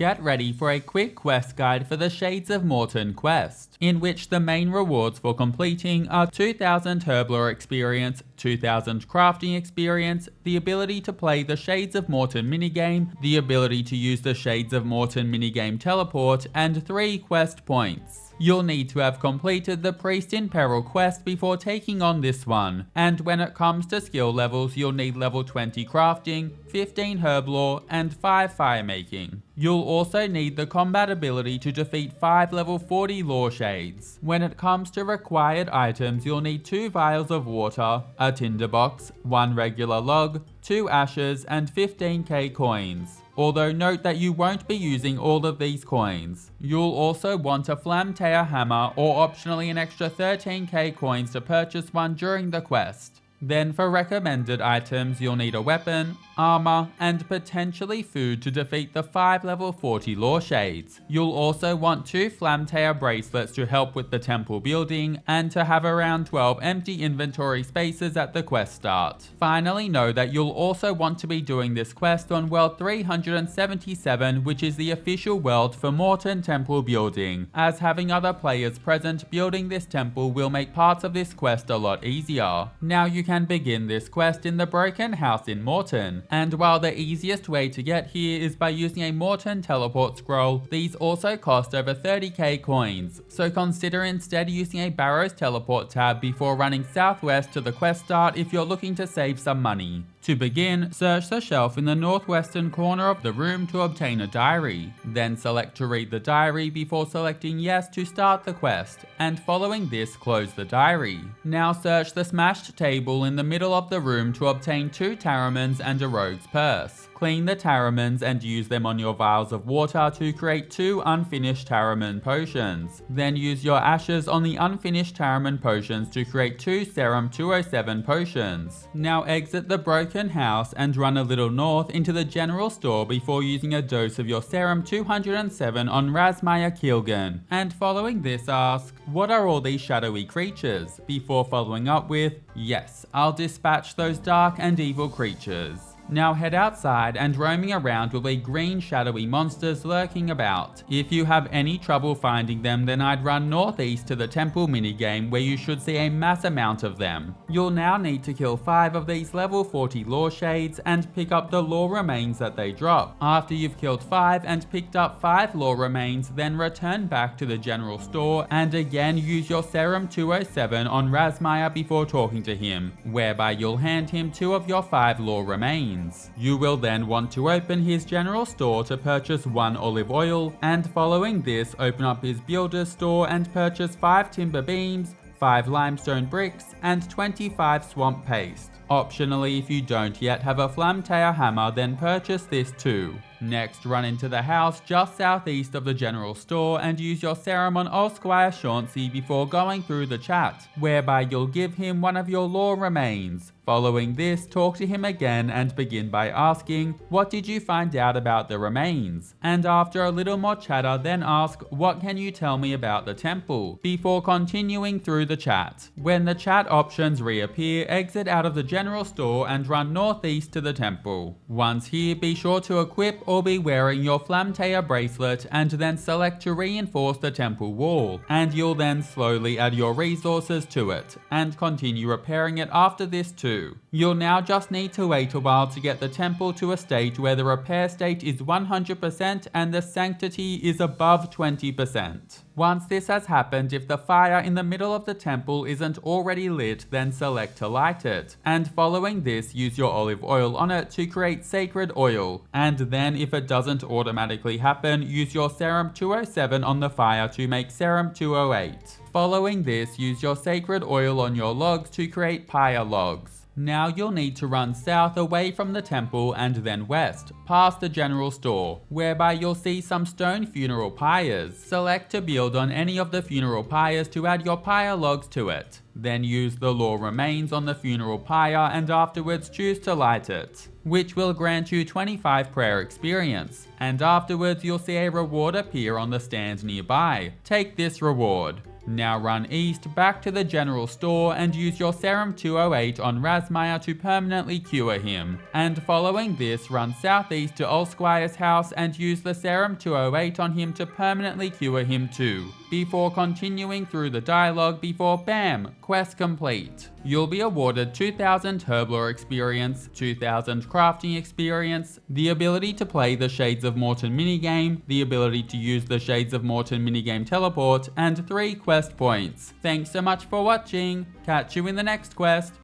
Get ready for a quick quest guide for the Shades of Mort'ton Quest, in which the main rewards for completing are 2000 Herblore experience, 2000 crafting experience, the ability to play the Shades of Mort'ton minigame, the ability to use the Shades of Mort'ton minigame teleport, and 3 quest points. You'll need to have completed the Priest in Peril quest before taking on this one, and when it comes to skill levels, you'll need level 20 crafting, 15 Herblore, and 5 Firemaking. You'll also need the combat ability to defeat 5 level 40 Loar shades. When it comes to required items, you'll need 2 vials of water, a tinderbox, 1 regular log, 2 ashes, and 15k coins. Although note that you won't be using all of these coins. You'll also want a Flamtaer hammer or optionally an extra 13k coins to purchase one during the quest. Then for recommended items, you'll need a weapon, armor, and potentially food to defeat the 5 level 40 Loar shades. You'll also want 2 Flamtaer bracelets to help with the temple building, and to have around 12 empty inventory spaces at the quest start. Finally, know that you'll also want to be doing this quest on world 377, which is the official world for Mort'ton temple building, as having other players present building this temple will make parts of this quest a lot easier. Now you can begin this quest in the broken house in Mort'ton, and while the easiest way to get here is by using a Mort'ton teleport scroll, these also cost over 30k coins, so consider instead using a Barrows teleport tab before running southwest to the quest start if you're looking to save some money. To begin, search the shelf in the northwestern corner of the room to obtain a diary. Then select to read the diary before selecting yes to start the quest, and following this, close the diary. Now search the smashed table in the middle of the room to obtain 2 Taramans and a rogue's purse. Clean the Taramans and use them on your vials of water to create 2 unfinished Taraman potions. Then use your ashes on the unfinished Taraman potions to create 2 Serum 207 potions. Now exit the broken house and run a little north into the general store before using a dose of your Serum 207 on Razmaya Kilgan. And following this, ask, what are all these shadowy creatures? Before following up with, yes, I'll dispatch those dark and evil creatures. Now head outside and roaming around will be green shadowy monsters lurking about. If you have any trouble finding them, then I'd run northeast to the temple minigame where you should see a mass amount of them. You'll now need to kill 5 of these level 40 Loar shades and pick up the Loar remains that they drop. After you've killed 5 and picked up 5 Loar remains, then return back to the general store and again use your Serum 207 on Razmaya before talking to him, whereby you'll hand him 2 of your 5 Loar remains. You will then want to open his general store to purchase 1 olive oil, and following this open up his builder's store and purchase 5 timber beams, 5 limestone bricks, and 25 swamp paste. Optionally, if you don't yet have a Flamtaer hammer, then purchase this too. Next, run into the house just southeast of the general store and use your Serum on Osquire Chauncey before going through the chat, whereby you'll give him 1 of your Loar remains. Following this, talk to him again and begin by asking, what did you find out about the remains? And after a little more chatter, then ask, what can you tell me about the temple? Before continuing through the chat. When the chat options reappear, exit out of the general store and run northeast to the temple. Once here, be sure to equip or be wearing your Flamtaer Bracelet and then select to reinforce the temple wall, and you'll then slowly add your resources to it, and continue repairing it after this too. You'll now just need to wait a while to get the temple to a state where the repair state is 100% and the sanctity is above 20%. Once this has happened, if the fire in the middle of the temple isn't already lit, then select to light it. And following this, use your olive oil on it to create sacred oil. And then if it doesn't automatically happen, use your Serum 207 on the fire to make Serum 208. Following this, use your sacred oil on your logs to create pyre logs. Now you'll need to run south away from the temple and then west, past the general store, whereby you'll see some stone funeral pyres. Select to build on any of the funeral pyres to add your pyre logs to it. Then use the Loar remains on the funeral pyre and afterwards choose to light it, which will grant you 25 prayer experience. And afterwards you'll see a reward appear on the stand nearby. Take this reward. Now run east back to the general store and use your Serum 208 on Razmire to permanently cure him. And following this, run southeast to Old Squire's house and use the Serum 208 on him to permanently cure him too, before continuing through the dialogue before BAM! Quest complete. You'll be awarded 2000 Herblore experience, 2000 crafting experience, the ability to play the Shades of Mort'ton minigame, the ability to use the Shades of Mort'ton minigame teleport, and 3 quest points. Thanks so much for watching. Catch you in the next quest.